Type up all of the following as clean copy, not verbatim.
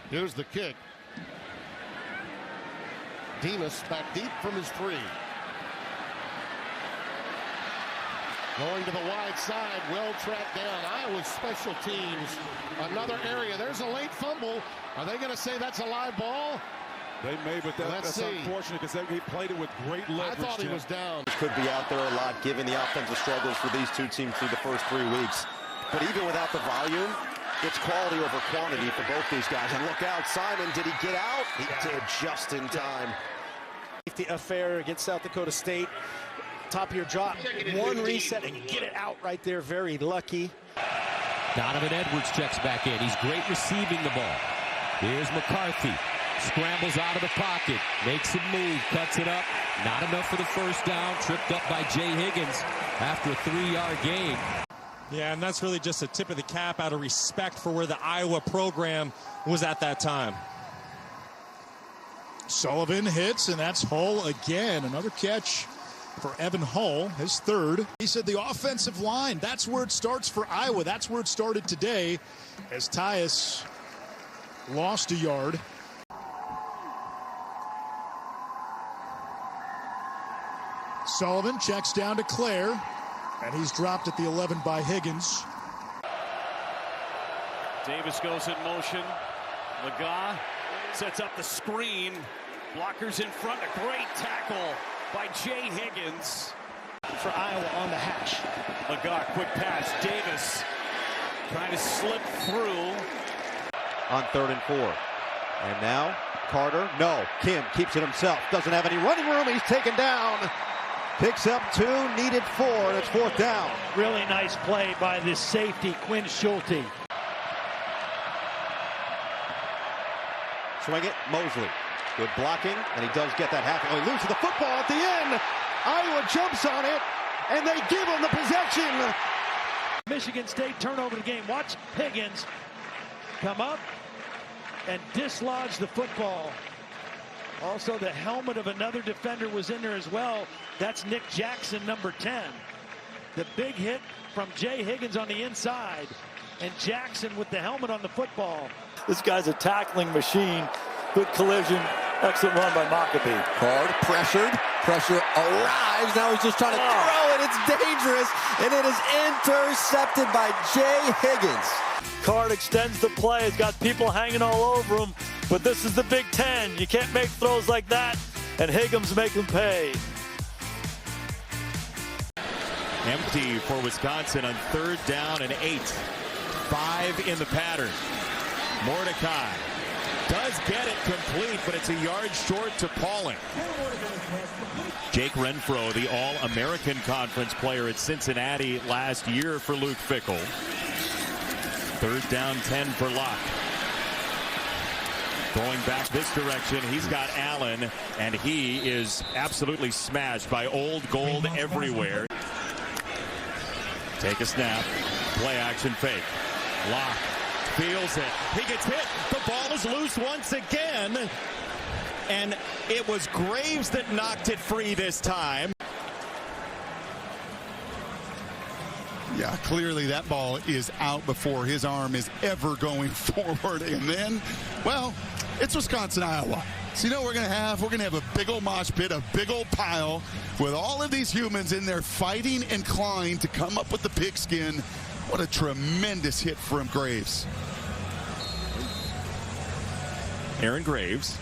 Here's the kick. Demas back deep from his three. Going to the wide side, well tracked down. Iowa's special teams, another area. There's a late fumble. Are they going to say that's a live ball? They may, but that's unfortunate because he played it with great leverage. I thought he was down. Could be out there a lot given the offensive struggles for these two teams through the first 3 weeks. But even without the volume, it's quality over quantity for both these guys. And look out, Simon, did he get out? He did just in time. Safety affair against South Dakota State. Top of your drop, one reset and get it out right there. Very lucky. Donovan Edwards checks back in. He's great receiving the ball. Here's McCarthy. Scrambles out of the pocket. Makes a move. Cuts it up. Not enough for the first down. Tripped up by Jay Higgins after a 3-yard gain. Yeah, and that's really just a tip of the cap out of respect for where the Iowa program was at that time. Sullivan hits, and that's Hull again. Another catch for Evan Hull, his third. He said the offensive line, that's where it starts for Iowa. That's where it started today as Tyus lost a yard. Sullivan checks down to Claire, and he's dropped at the 11 by Higgins. Davis goes in motion. Laga sets up the screen. Blockers in front. A great tackle by Jay Higgins. For Iowa on the hash. Laga, quick pass. Davis trying to slip through. On 3rd and 4. And now, Carter, no. Kim keeps it himself. Doesn't have any running room. He's taken down. Picks up 2, needed 4, and it's 4th down. Really nice play by this safety, Quinn Schulte. Swing it, Mosley. Good blocking, and he does get that half. Oh, he loses the football at the end. Iowa jumps on it, and they give him the possession. Michigan State turnover the game. Watch Higgins come up and dislodge the football. Also, the helmet of another defender was in there as well. That's Nick Jackson, number 10. The big hit from Jay Higgins on the inside, and Jackson with the helmet on the football. This guy's a tackling machine. Good collision. Excellent run by Maccabee. Card pressured. Pressure arrives. Now he's just trying to throw it. It's dangerous, and it is intercepted by Jay Higgins. Card extends the play. It's got people hanging all over him. But this is the Big Ten. You can't make throws like that. And Higgins make them pay. Empty for Wisconsin on 3rd down and 8. 5 in the pattern. Mordecai does get it complete, but it's a yard short to Pauling. Jake Renfro, the All-American Conference player at Cincinnati last year for Luke Fickell. 3rd down 10 for Locke. Going back this direction, he's got Allen, and he is absolutely smashed by old gold everywhere. Take a snap, play action fake. Locke feels it. He gets hit. The ball is loose once again. And it was Graves that knocked it free this time. Yeah, clearly that ball is out before his arm is ever going forward. And then, well, it's Wisconsin, Iowa. So you know what we're going to have? We're going to have a big old mosh pit, a big old pile with all of these humans in there fighting and clawing to come up with the pigskin. What a tremendous hit from Graves. Aaron Graves,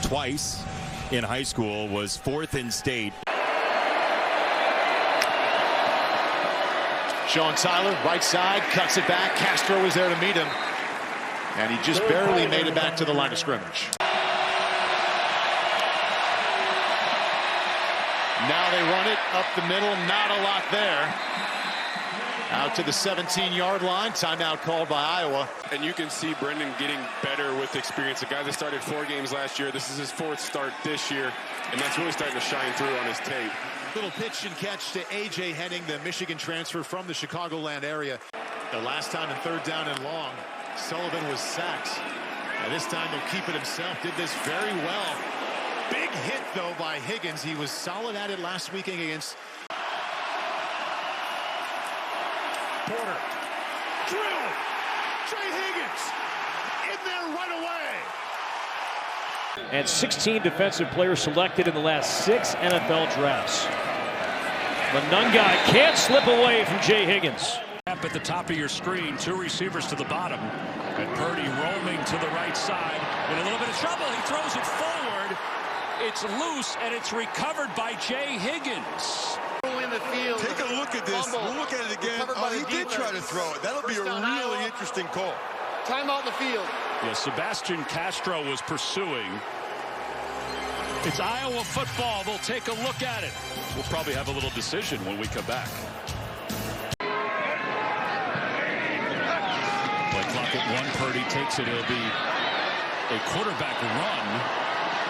twice in high school, was 4th in state. Sean Tyler, right side, cuts it back. Castro was there to meet him. And he just barely made it back to the line of scrimmage. Now they run it up the middle. Not a lot there. Out to the 17-yard line. Timeout called by Iowa. And you can see Brendan getting better with experience. The guy that started 4 games last year, this is his 4th start this year. And that's really starting to shine through on his tape. Little pitch and catch to A.J. Henning, the Michigan transfer from the Chicagoland area. The last time in 3rd down and long, Sullivan was sacked. And this time he'll keep it himself. Did this very well. Big hit, though, by Higgins. He was solid at it last weekend against Porter. Drill! Jay Higgins in there right away. And 16 defensive players selected in the last 6 NFL drafts. Monungai can't slip away from Jay Higgins. Up at the top of your screen, 2 receivers to the bottom. And Purdy roaming to the right side. In a little bit of trouble, he throws it forward. It's loose, and it's recovered by Jay Higgins. In the field. Take a look at this. We'll look at it again. Oh, he did try to throw it. That'll be a really interesting call. Timeout in the field. Yeah, Sebastian Castro was pursuing. It's Iowa football. They'll take a look at it. We'll probably have a little decision when we come back. Play clock at 1. Purdy takes it. It'll be a quarterback run.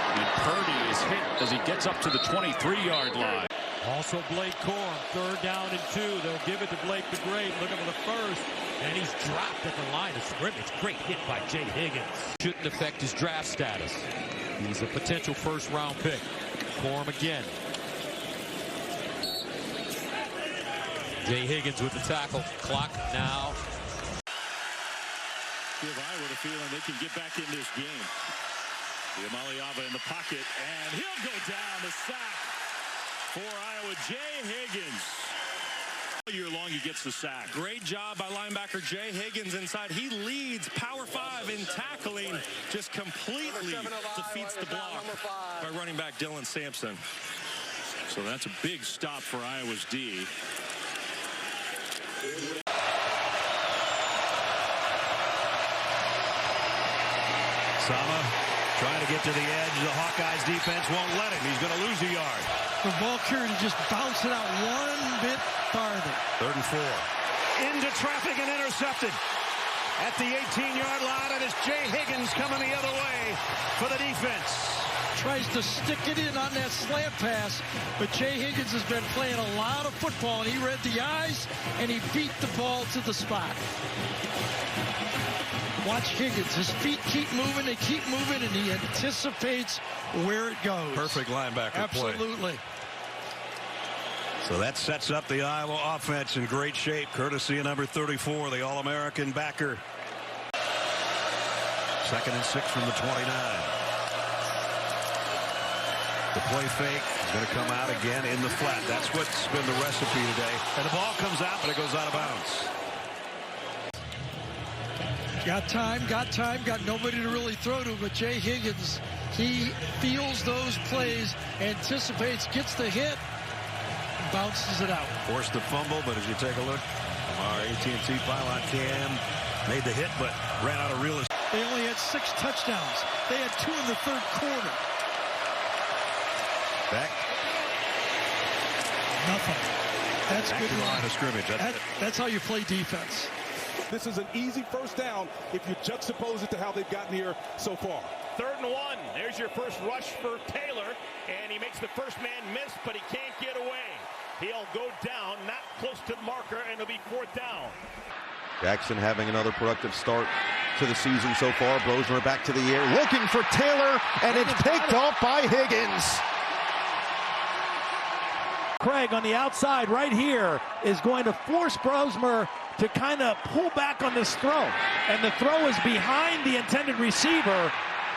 And Purdy is hit as he gets up to the 23-yard line. Also Blake Corum, 3rd down and 2. They'll give it to Blake the Great, looking for the first. And he's dropped at the line of scrimmage. Great hit by Jay Higgins. Shouldn't affect his draft status. He's a potential first-round pick. Corum again. Jay Higgins with the tackle. Clock now. Give Iowa the feeling they can get back in this game. Yamaliava in the pocket, and he'll go down the sack for Iowa. Jay Higgins. All year long he gets the sack. Great job by linebacker Jay Higgins inside. He leads Power 5 in tackling, just completely defeats the block by running back Dylan Sampson. So that's a big stop for Iowa's D. Sama trying to get to the edge. The Hawkeyes defense won't let him. He's going to lose a yard. The ball carrier just bounced it out one bit farther. 3rd and 4. Into traffic and intercepted at the 18-yard line, and it's Jay Higgins coming the other way for the defense. Tries to stick it in on that slant pass, but Jay Higgins has been playing a lot of football, and he read the eyes, and he beat the ball to the spot. Watch Higgins. His feet keep moving, they keep moving, and he anticipates where it goes. Perfect linebacker play. Absolutely. So that sets up the Iowa offense in great shape, courtesy of number 34, the All-American backer. 2nd and 6 from the 29. The play fake is going to come out again in the flat. That's what's been the recipe today. And the ball comes out, but it goes out of bounds. Got time, got nobody to really throw to, but Jay Higgins, he feels those plays, anticipates, gets the hit, and bounces it out. Forced the fumble, but as you take a look, our AT&T pylon cam made the hit, but ran out of real estate. They only had 6 touchdowns. They had 2 in the 3rd quarter. Back. Nothing. That's back good to the line of scrimmage. That's how you play defense. This is an easy first down if you juxtapose it to how they've gotten here so far. 3rd and 1. There's your first rush for Taylor, and he makes the first man miss, but he can't get away. He'll go down, not close to the marker, and it'll be 4th down. Jackson having another productive start to the season so far. Brosner back to the air, looking for Taylor, and it's picked off by Higgins. Craig on the outside right here is going to force Brosmer to kind of pull back on this throw. And the throw is behind the intended receiver,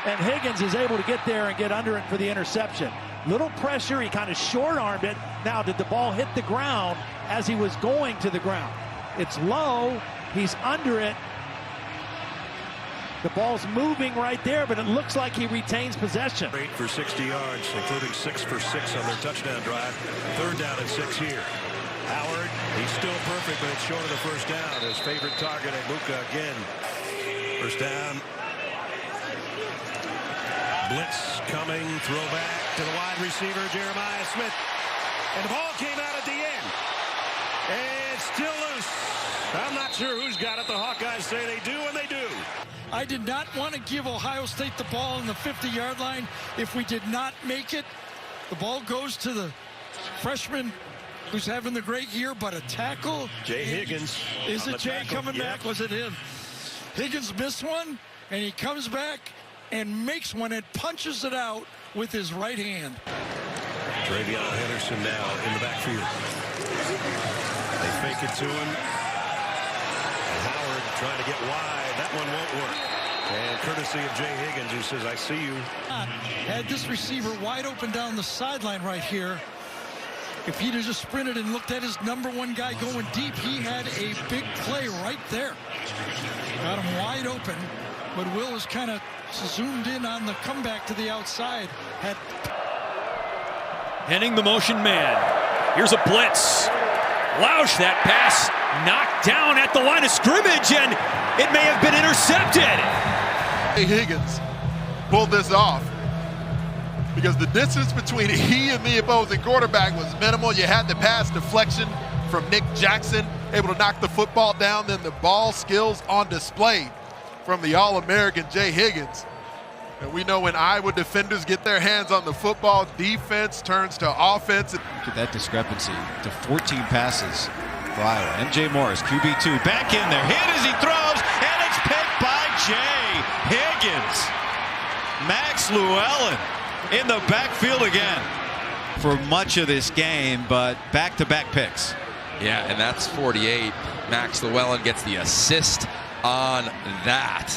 and Higgins is able to get there and get under it for the interception. Little pressure, he kind of short-armed it. Now, did the ball hit the ground as he was going to the ground? It's low, he's under it. The ball's moving right there, but it looks like he retains possession. 8 for 60 yards, including 6 for 6 on their touchdown drive. 3rd down and 6 here. Howard, he's still perfect, but it's short of the first down. His favorite target, Ibuka again. First down. Blitz coming, throw back to the wide receiver, Jeremiah Smith. And the ball came out at the end. And it's still loose. I'm not sure who's got it. The Hawkeyes say they do, and they do. I did not want to give Ohio State the ball on the 50-yard line. If we did not make it, the ball goes to the freshman who's having the great year, but a tackle. Jay Higgins. Is it Jay coming back? Was it him? Higgins missed one, and he comes back and makes one and punches it out with his right hand. Travion Henderson now in the backfield. They fake it to him. And Howard trying to get wide. That one won't work. And courtesy of Jay Higgins, who says, I see you. Had this receiver wide open down the sideline right here. If he'd have just sprinted and looked at his #1 guy going deep, he had a big play right there. Got him wide open, but Will was kind of zoomed in on the comeback to the outside. Henning the motion man. Here's a blitz. Lausch, that pass knocked down at the line of scrimmage, and it may have been intercepted. Higgins pulled this off because the distance between he and the opposing quarterback was minimal. You had the pass deflection from Nick Jackson, able to knock the football down, then the ball skills on display from the All-American Jay Higgins. And we know when Iowa defenders get their hands on the football, defense turns to offense. Look at that discrepancy to 14 passes for Iowa. MJ Morris, QB2, back in there, hit as he throws, and it's picked by Jay Higgins. Max Llewellyn in the backfield again for much of this game, but back-to-back picks. Yeah, and that's 48. Max Llewellyn gets the assist on that.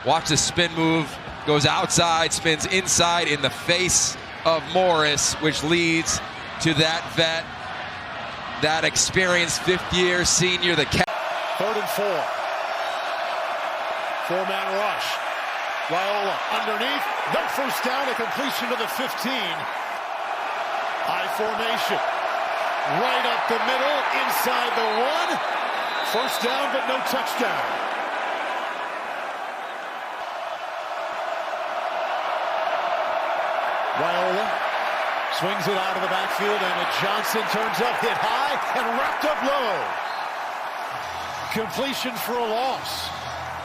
Watch the spin move, goes outside, spins inside in the face of Morris, which leads to that vet, that experienced fifth-year senior, the 3rd and 4. 4-man rush. Raiola underneath, no first down, a completion to the 15. I formation. Right up the middle, inside the 1. First down, but no touchdown. Raiola swings it out of the backfield, and Johnson turns up, hit high, and wrapped up low. Completion for a loss.